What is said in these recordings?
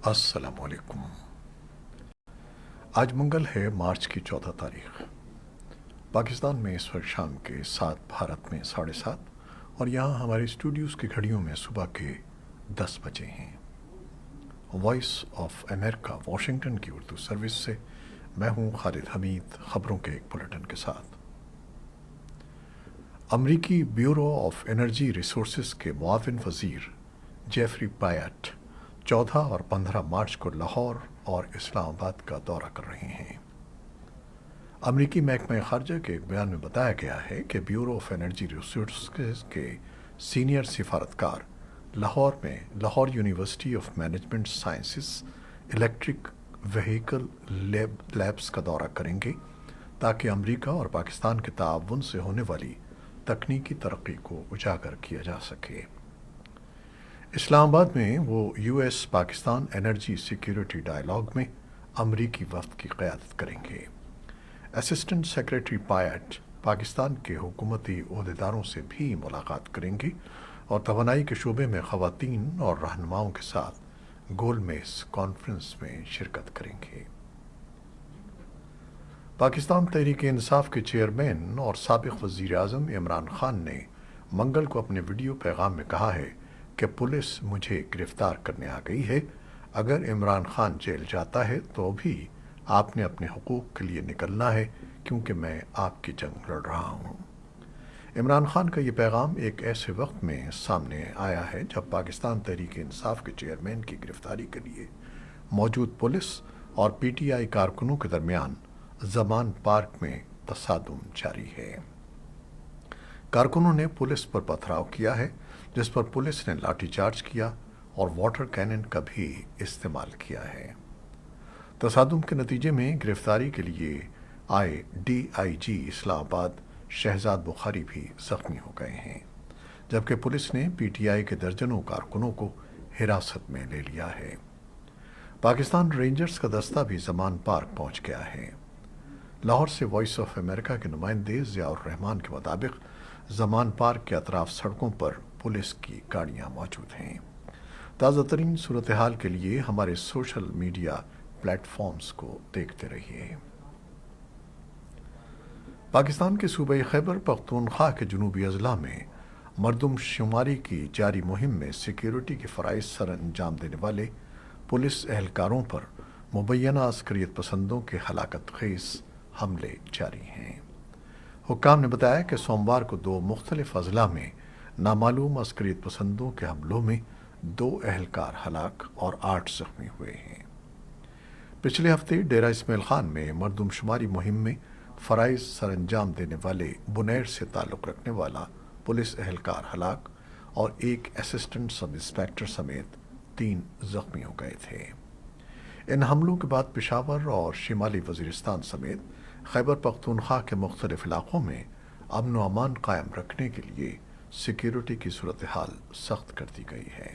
अस्सलाम वालेकुम। आज मंगल है, मार्च की 14 तारीख। पाकिस्तान में इस वक्त शाम के 7, भारत में 7:30 और यहाँ हमारे स्टूडियोज़ की घड़ियों में सुबह के 10 बजे हैं। वॉइस ऑफ अमेरिका वाशिंगटन की उर्दू सर्विस से मैं हूँ खालिद हमीद, ख़बरों के एक बुलेटिन के साथ। अमरीकी ब्यूरो ऑफ एनर्जी रिसोर्सेज के मुआविन वज़ीर जेफरी पायट 14 और 15 मार्च को लाहौर और इस्लामाबाद का दौरा कर रहे हैं। अमरीकी महकमा ख़ारजा के एक बयान में बताया गया है कि ब्यूरो ऑफ एनर्जी रिसोर्सेज के सीनियर सिफारतकार लाहौर में Lahore university of management sciences electric vehicle labs का दौरा करेंगे ताकि अमरीका और पाकिस्तान के ताउन से होने वाली तकनीकी तरक्की को उजागर किया जा सके। इस्लामाबाद में वो US Pakistan energy security dialogue में अमरीकी वफ़द की क़यादत करेंगे। असिस्टेंट सेक्रेटरी पायट पाकिस्तान के हुकूमती ओहदेदारों से भी मुलाकात करेंगे और तवानाई के शोबे में ख़वातीन और रहनुमाओं के साथ गोलमेज़ कॉन्फ्रेंस में शिरकत करेंगे। पाकिस्तान तहरीक-ए-इंसाफ के चेयरमैन और साबिक़ वज़ीर-ए-आज़म इमरान खान ने मंगल को अपने वीडियो पैगाम में कहा है कि पुलिस मुझे गिरफ़्तार करने आ गई है। अगर इमरान खान जेल जाता है तो भी आपने अपने हुकूक़ के लिए निकलना है, क्योंकि मैं आपकी जंग लड़ रहा हूँ। इमरान खान का ये पैगाम एक ऐसे वक्त में सामने आया है जब पाकिस्तान तहरीक-ए-इंसाफ के चेयरमैन की गिरफ़्तारी के लिए मौजूद पुलिस और पीटीआई कारकुनों के दरमियान ज़मान पार्क में तसादुम जारी है। कारकुनों ने पुलिस पर पथराव किया है, जिस पर पुलिस ने लाठीचार्ज किया और वाटर कैनन का भी इस्तेमाल किया है। तसादुम के नतीजे में गिरफ्तारी के लिए आए डीआईजी इस्लामाबाद शहजाद बुखारी भी ज़ख्मी हो गए हैं, जबकि पुलिस ने पीटीआई के दर्जनों कारकुनों को हिरासत में ले लिया है। पाकिस्तान रेंजर्स का दस्ता भी ज़मान पार्क पहुंच गया है। लाहौर से वॉइस ऑफ अमेरिका के नुमाइंदे ज़ियाउर रहमान के मुताबिक ज़मान पार्क के अतराफ सड़कों पर पुलिस की गाड़ियां मौजूद हैं। ताज़ा तरीन सूरत हाल के लिए हमारे सोशल मीडिया प्लेटफॉर्म्स को देखते रहिए। पाकिस्तान के सूबे खैबर पख्तूनख्वा के जनूबी अजला में मरदमशुमारी की जारी मुहिम में सिक्योरिटी के फ़राइज़ सर अंजाम देने वाले पुलिस एहलकारों पर मुबैना अस्करियत पसंदों के हलाकत खेज़ हमले जारी हैं। हुक्काम ने बताया कि सोमवार को 2 मुख्तलिफ अजला में नामालूम अस्करियत पसंदों के हमलों में 2 एहलकार हलाक और 8 ज़ख्मी हुए हैं। पिछले हफ्ते डेरा इस्माइल खान में मरदमशुमारी मुहिम में फ़राइज़ सर अंजाम देने वाले बुनैर से ताल्लुक़ रखने वाला पुलिस एहलकार हलाक और एक असिस्टेंट सब इंस्पेक्टर समेत 3 ज़ख्मी हो गए थे। इन हमलों के बाद पेशावर और शिमाली वज़ीरिस्तान समेत खैबर पख्तूनख्वा के मुख्तलिफ इलाक़ों में अमन व अमान कायम रखने के लिए सिक्योरिटी की सूरत हाल सख्त कर दी गई है।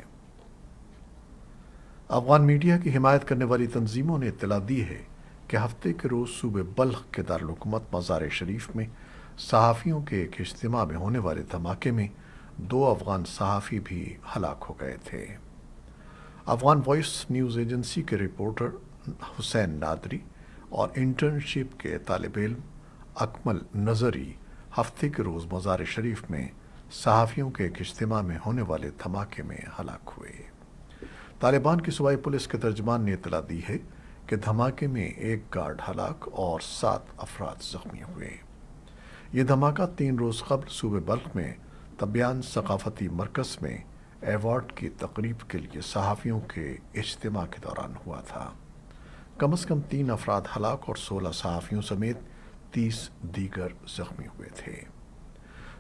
अफ़गान मीडिया की हिमायत करने वाली तंजीमों ने इत्तला दी है कि हफ्ते के रोज़ सूबे बल्ख के दारुल-हुकूमत मज़ार शरीफ में सहाफ़ियों के एक इज्तिमा में होने वाले धमाके में 2 अफ़गान सहाफ़ी भी हलाक हो गए थे। अफ़गान वॉइस न्यूज़ एजेंसी के रिपोर्टर हुसैन नादरी और इंटर्नशिप के तालिब इल्म अकमल नज़री हफ्ते के रोज़ मज़ार शरीफ में सहाफ़ियों के एक इज्तिमा में होने वाले धमाके में हलाक हुए। तालिबान की सूबाई पुलिस के तर्जमान ने इत्तला दी है कि धमाके में 1 गार्ड हलाक और 7 अफराद ज़ख्मी हुए। ये धमाका 3 रोज़ कबल सूबे बल्ख में तबियान सकाफ़ती मरकज़ में एवार्ड की तकरीब के लिए सहाफ़ियों के इज्तिमा के दौरान हुआ था। कम से कम 3 अफराद हलाक और 16 सहाफ़ियों समेत 30 दीगर ज़ख्मी हुए थे।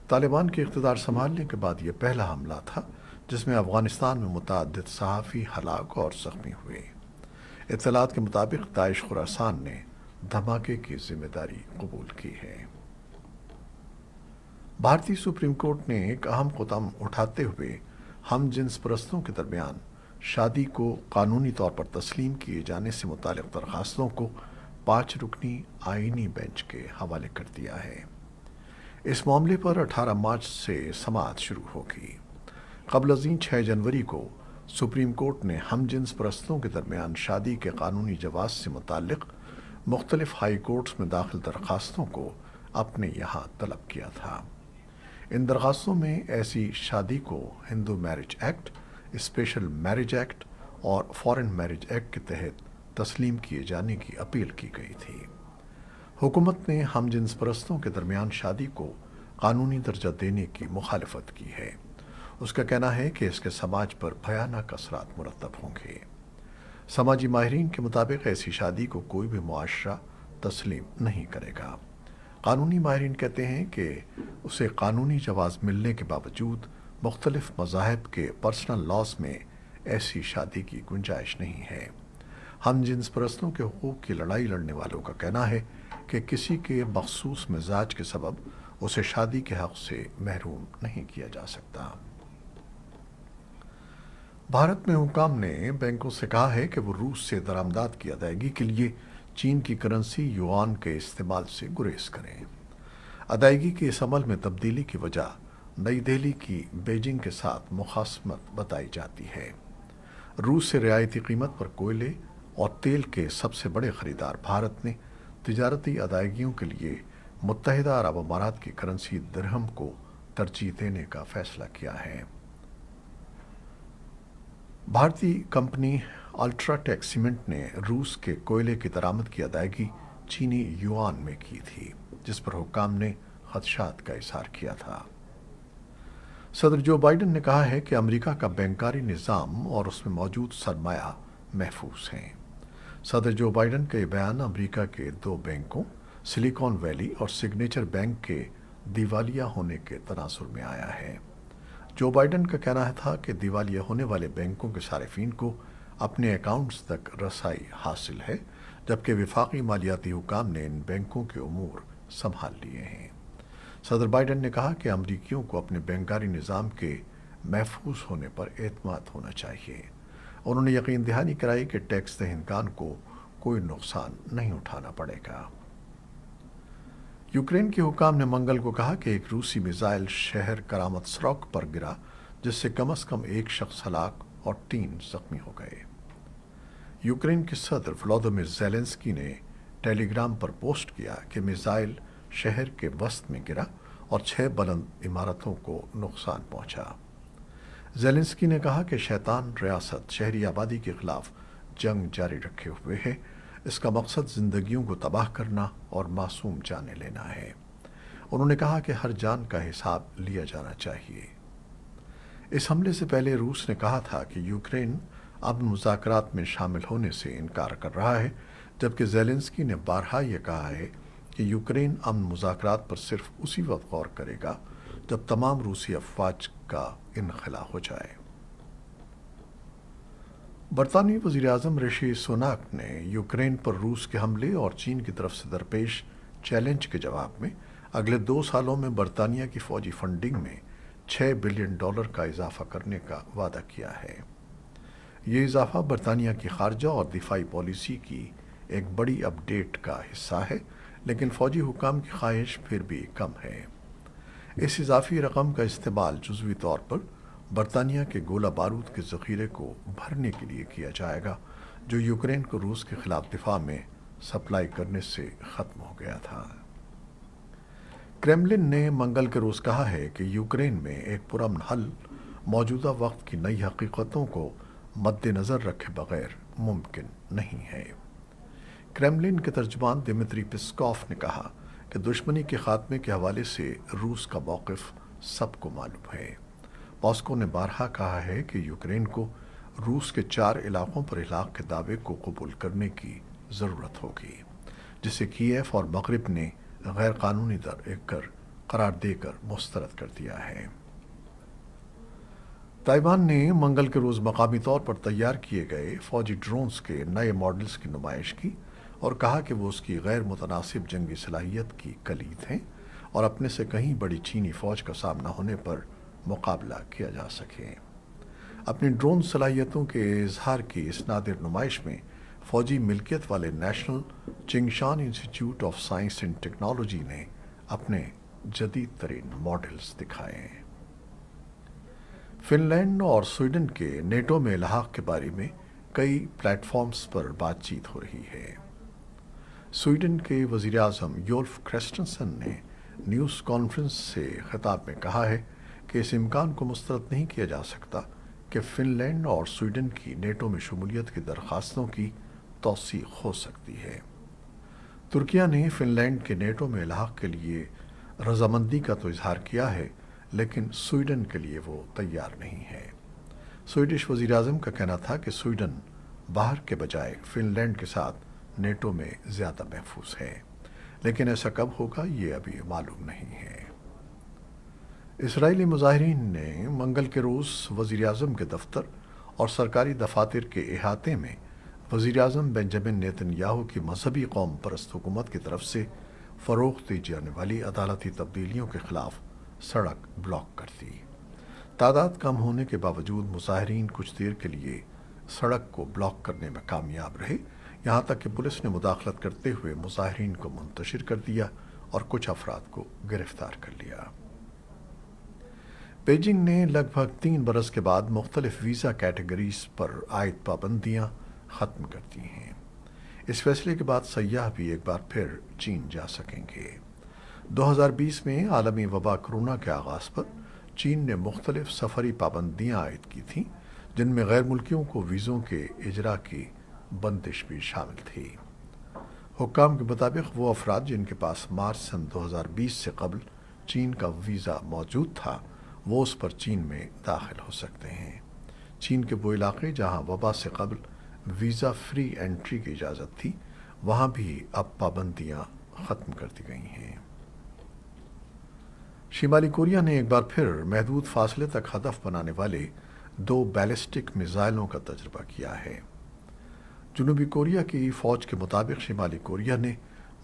तालिबान के इक़्तिदार संभालने के बाद यह पहला हमला था जिसमें अफ़गानिस्तान में मुतअद्दिद सहाफ़ी हलाक और ज़ख्मी हुए। इत्तलात के मुताबिक दाइश खुरासान ने धमाके की जिम्मेदारी कबूल की है। भारतीय सुप्रीम कोर्ट ने एक अहम कदम उठाते हुए हम जिन्स परस्तों के दरमियान शादी को कानूनी तौर पर तस्लीम किए जाने से मुतालिक दरखास्तों को 5 रुकनी आईनी बेंच के हवाले कर दिया है। इस मामले पर 18 मार्च से समाअत शुरू होगी। क़ब्ल अज़ीं 6 जनवरी को सुप्रीम कोर्ट ने हम जिन्स परस्तों के दरमियान शादी के कानूनी जवाज़ से मुताल्लिक़ मुख्तलिफ हाई कोर्ट्स में दाखिल दरख्वास्तों को अपने यहाँ तलब किया था। इन दरख्वास्तों में ऐसी शादी को Hindu marriage act, special marriage act और फॉरेन मैरिज एक्ट के तहत तस्लीम किए जाने की अपील की गई थी। हुकूमत ने हम जिन्स परस्तों के दरमियान शादी को कानूनी दर्जा देने की मुखालफत की है। उसका कहना है कि इसके समाज पर भयानक असरात मुरतब होंगे। समाजी माहिरीन के मुताबिक ऐसी शादी को कोई भी मुआशरा तस्लीम नहीं करेगा। कानूनी माहिरीन कहते हैं कि उसे कानूनी जवाज़ मिलने के बावजूद मुख्तलिफ मज़ाहिब के पर्सनल लॉस में ऐसी शादी की गुंजाइश नहीं है। हम जिन्स परस्तों के हुकूक़ की लड़ाई लड़ने वालों का कहना है कि किसी के मखसूस मिजाज के सबब उसे शादी के हक़ से महरूम नहीं किया जा सकता। भारत में हुकाम ने बैंकों से कहा है कि वो रूस से दरामदात की अदायगी के लिए चीन की करेंसी युआन के इस्तेमाल से गुरेज करें। अदायगी के इस अमल में तब्दीली की वजह नई दिल्ली की बीजिंग के साथ मुखासमत बताई जाती है। रूस से रियायती कीमत पर कोयले और तेल के सबसे बड़े खरीदार भारत ने तिजारती अदायगियों के लिए मुत्तहिदा अरब अमारात की करेंसी दिरहम को तरजीह देने का फैसला किया है। भारतीय कंपनी अल्ट्राटेक सीमेंट ने रूस के कोयले की दरामद की अदायगी चीनी युआन में की थी, जिस पर हुक्काम ने खदशात का इजहार किया था। सदर जो बाइडन ने कहा है कि अमेरिका का बैंकारी निज़ाम और उसमें मौजूद सरमाया महफूज हैं। सदर जो बाइडन का ये बयान अमेरिका के 2 बैंकों सिलिकॉन वैली और सिग्नेचर बैंक के दिवालिया होने के तनासुर में आया है। जो बाइडन का कहना था कि दिवालिया होने वाले बैंकों के सारिफीन को अपने अकाउंट्स तक रसाई हासिल है, जबकि विफाकी मालियाती हुकाम ने इन बैंकों के उमूर संभाल लिए हैं। सदर बाइडन ने कहा कि अमरीकियों को अपने बैंकारी निज़ाम के महफूज होने पर एतमाद होना चाहिए। उन्होंने यकीन दहानी कराई कि टैक्स दहिंदगान को कोई नुकसान नहीं उठाना पड़ेगा। यूक्रेन के हुकाम ने मंगल को कहा कि एक रूसी मिसाइल शहर करामत सरोक पर गिरा, जिससे कम से कम 1 शख्स हलाक और 3 जख्मी हो गए। यूक्रेन के सदर व्लादिमीर ज़ेलेंस्की ने टेलीग्राम पर पोस्ट किया कि मिसाइल शहर के वस्त में गिरा और 6 बुलंद इमारतों को नुकसान पहुंचा। ज़ेलेंस्की ने कहा कि शैतान रियासत शहरी आबादी के खिलाफ जंग जारी रखे हुए है। इसका मकसद जिंदगियों को तबाह करना और मासूम जाने लेना है। उन्होंने कहा कि हर जान का हिसाब लिया जाना चाहिए। इस हमले से पहले रूस ने कहा था कि यूक्रेन अब मुज़ाकरात में शामिल होने से इनकार कर रहा है, जबकि ज़ेलेंस्की ने बारहा यह कहा है कि यूक्रेन अमन मुज़ाकरात पर सिर्फ उसी वक्त गौर करेगा जब तमाम रूसी अफवाज का इनखला हो जाए। बरतानवी वज़ीर-ए-आज़म ऋषि सुनाक ने यूक्रेन पर रूस के हमले और चीन की तरफ से दरपेश चैलेंज के जवाब में अगले 2 सालों में बरतानिया की फ़ौजी फंडिंग में $6 बिलियन का इजाफा करने का वादा किया है। ये इजाफा बरतानिया की खारजा और दिफाई पॉलिसी की एक बड़ी अपडेट का हिस्सा है, लेकिन फ़ौजी हुकाम की ख्वाहिश फिर भी कम है। इस इजाफी रकम का इस्तेमाल जुज़वी तौर पर बरतानिया के गोला बारूद के ज़ख़ीरे को भरने के लिए किया जाएगा, जो यूक्रेन को रूस के खिलाफ दिफा में सप्लाई करने से ख़त्म हो गया था। क्रेमलिन ने मंगल के रोज़ कहा है कि यूक्रेन में एक पुरअमन हल मौजूदा वक्त की नई हकीकतों को मद्देनज़र रखे बगैर मुमकिन नहीं है। क्रेमलिन के तर्जुमान दिमित्री पेस्कॉव ने कहा कि दुश्मनी के खात्मे के हवाले से रूस का मौक़िफ़ सबको मालूम है। मॉस्को ने बारहा कहा है कि यूक्रेन को रूस के 4 इलाकों पर इलाक़ के दावे को कबूल करने की ज़रूरत होगी, जिसे कीव और मग़रिब ने गैर कानूनी करार देकर मुस्तरद कर दिया है। ताइवान ने मंगल के रोज़ मकामी तौर पर तैयार किए गए फ़ौजी ड्रोन्स के नए मॉडल्स की नुमाइश की और कहा कि वो उसकी गैर मुतनासिब जंगी सलाहियत की कलीद हैं और अपने से कहीं बड़ी चीनी फ़ौज का सामना होने पर मुकाबला किया जा सके। अपनी ड्रोन सलाहियतों के इजहार की इस नादिर नुमाइश में फ़ौजी मिल्कियत वाले national Chingshan institute of science and technology ने अपने जदीद तरीन मॉडल्स दिखाए। فن لینڈ اور سویڈن کے نیٹو میں الحاق کے بارے میں کئی پلیٹ فارمز پر بات چیت ہو رہی ہے۔ سویڈن کے وزیر اعظم یولف کرسٹنسن نے نیوز کانفرنس سے خطاب میں کہا ہے کہ اس امکان کو مسترد نہیں کیا جا سکتا کہ فن لینڈ اور سویڈن کی نیٹو میں شمولیت کی درخواستوں کی توثیق ہو سکتی ہے۔ ترکیہ نے فن لینڈ کے نیٹو میں الحاق کے لیے رضامندی کا تو اظہار کیا ہے، لیکن سویڈن کے لیے وہ تیار نہیں ہے۔ سویڈش وزیر اعظم کا کہنا تھا کہ سویڈن باہر کے بجائے فن لینڈ کے ساتھ نیٹو میں زیادہ محفوظ ہے، لیکن ایسا کب ہوگا یہ ابھی معلوم نہیں ہے۔ اسرائیلی مظاہرین نے منگل کے روز وزیر اعظم کے دفتر اور سرکاری دفاتر کے احاطے میں وزیر اعظم بنجامن نیتن یاہو کی مذہبی قوم پرست حکومت کی طرف سے فروغ دی جانے والی عدالتی تبدیلیوں کے خلاف سڑک بلاک کر دی۔ تعداد کم ہونے کے باوجود مظاہرین کچھ دیر کے لیے سڑک کو بلاک کرنے میں کامیاب رہے، یہاں تک کہ پولیس نے مداخلت کرتے ہوئے مظاہرین کو منتشر کر دیا اور کچھ افراد کو گرفتار کر لیا۔ بیجنگ نے لگ بھگ 3 برس کے بعد مختلف ویزا کیٹیگریز پر عائد پابندیاں ختم کر دی ہیں۔ اس فیصلے کے بعد سیاح بھی ایک بار پھر چین جا سکیں گے۔ 2020 میں عالمی وبا کرونا کے آغاز پر چین نے مختلف سفری پابندیاں عائد کی تھیں، جن میں غیر ملکیوں کو ویزوں کے اجراء کی بندش بھی شامل تھی۔ حکام کے مطابق وہ افراد جن کے پاس مارچ سن 2020 سے قبل چین کا ویزا موجود تھا، وہ اس پر چین میں داخل ہو سکتے ہیں۔ چین کے وہ علاقے جہاں وبا سے قبل ویزا فری انٹری کی اجازت تھی، وہاں بھی اب پابندیاں ختم کر دی گئی ہیں۔ شمالی کوریا نے ایک بار پھر محدود فاصلے تک ہدف بنانے والے 2 بیلسٹک میزائلوں کا تجربہ کیا ہے۔ جنوبی کوریا کی فوج کے مطابق شمالی کوریا نے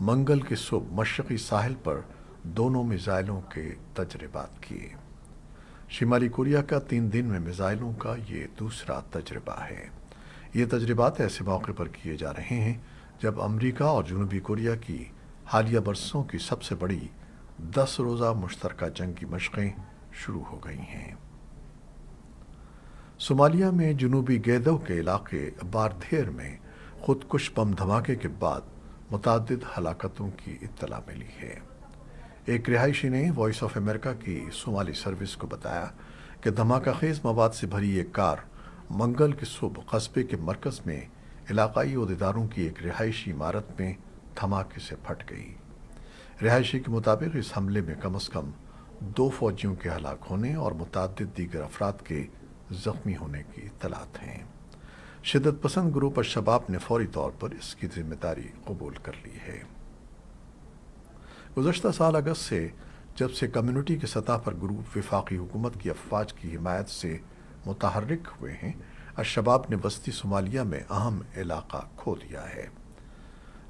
منگل کی صبح مشرقی ساحل پر دونوں میزائلوں کے تجربات کیے۔ شمالی کوریا کا 3 دن میں میزائلوں کا یہ دوسرا تجربہ ہے۔ یہ تجربات ایسے موقع پر کیے جا رہے ہیں جب امریکہ اور جنوبی کوریا کی حالیہ برسوں کی سب سے بڑی 10 روزہ مشترکہ جنگی مشقیں شروع ہو گئی ہیں۔ صومالیہ میں جنوبی گیدو کے علاقے باردھیر میں خودکش بم دھماکے کے بعد متعدد ہلاکتوں کی اطلاع ملی ہے۔ ایک رہائشی نے وائس آف امریکہ کی صومالی سروس کو بتایا کہ دھماکہ خیز مواد سے بھری ایک کار منگل کی صبح قصبے کے مرکز میں علاقائی عہدیداروں کی ایک رہائشی عمارت میں دھماکے سے پھٹ گئی۔ رہائشی کے مطابق اس حملے میں کم از کم 2 فوجیوں کے ہلاک ہونے اور متعدد دیگر افراد کے زخمی ہونے کی اطلاعات ہیں۔ شدت پسند گروپ الشباب نے فوری طور پر اس کی ذمہ داری قبول کر لی ہے۔ گزشتہ سال اگست سے جب سے کمیونٹی کی سطح پر گروپ وفاقی حکومت کی افواج کی حمایت سے متحرک ہوئے ہیں، الشباب نے وسطی صومالیہ میں اہم علاقہ کھو دیا ہے۔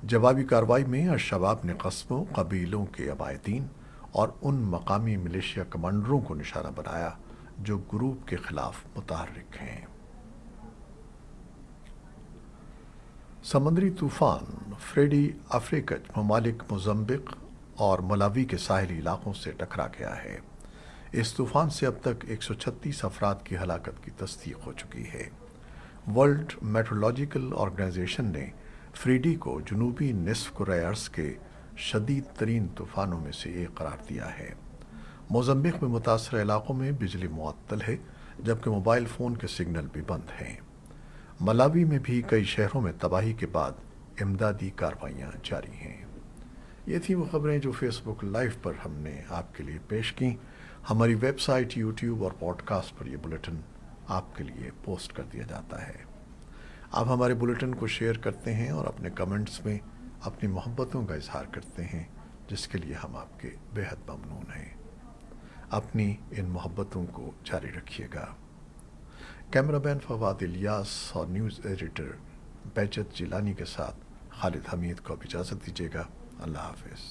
جوابی کارروائی میں الشباب نے قصبوں، قبیلوں کے عبائدین اور ان مقامی ملیشیا کمانڈروں کو نشانہ بنایا جو گروپ کے خلاف متحرک ہیں۔ سمندری طوفان فریڈی افریقی ممالک موزمبیق اور ملاوی کے ساحلی علاقوں سے ٹکرا گیا ہے۔ اس طوفان سے اب تک 136 افراد کی ہلاکت کی تصدیق ہو چکی ہے۔ ورلڈ میٹرولوجیکل آرگنائزیشن نے فریڈی کو جنوبی نصف کرۂ ارض کے شدید ترین طوفانوں میں سے ایک قرار دیا ہے۔ موزمبیق میں متاثرہ علاقوں میں بجلی معطل ہے، جبکہ موبائل فون کے سگنل بھی بند ہیں۔ ملاوی میں بھی کئی شہروں میں تباہی کے بعد امدادی کارروائیاں جاری ہیں۔ یہ تھیں وہ خبریں جو فیس بک لائیو پر ہم نے آپ کے لیے پیش کیں۔ ہماری ویب سائٹ، یوٹیوب اور پوڈ کاسٹ پر یہ بلیٹن آپ کے لیے پوسٹ کر دیا جاتا ہے۔ آپ ہمارے بلیٹن کو شیئر کرتے ہیں اور اپنے کمنٹس میں اپنی محبتوں کا اظہار کرتے ہیں، جس کے لیے ہم آپ کے بے حد ممنون ہیں۔ اپنی ان محبتوں کو جاری رکھیے گا۔ کیمرہ مین فواد الیاس اور نیوز ایڈیٹر بہجت جیلانی کے ساتھ خالد حمید کو اب اجازت دیجیے گا۔ اللہ حافظ۔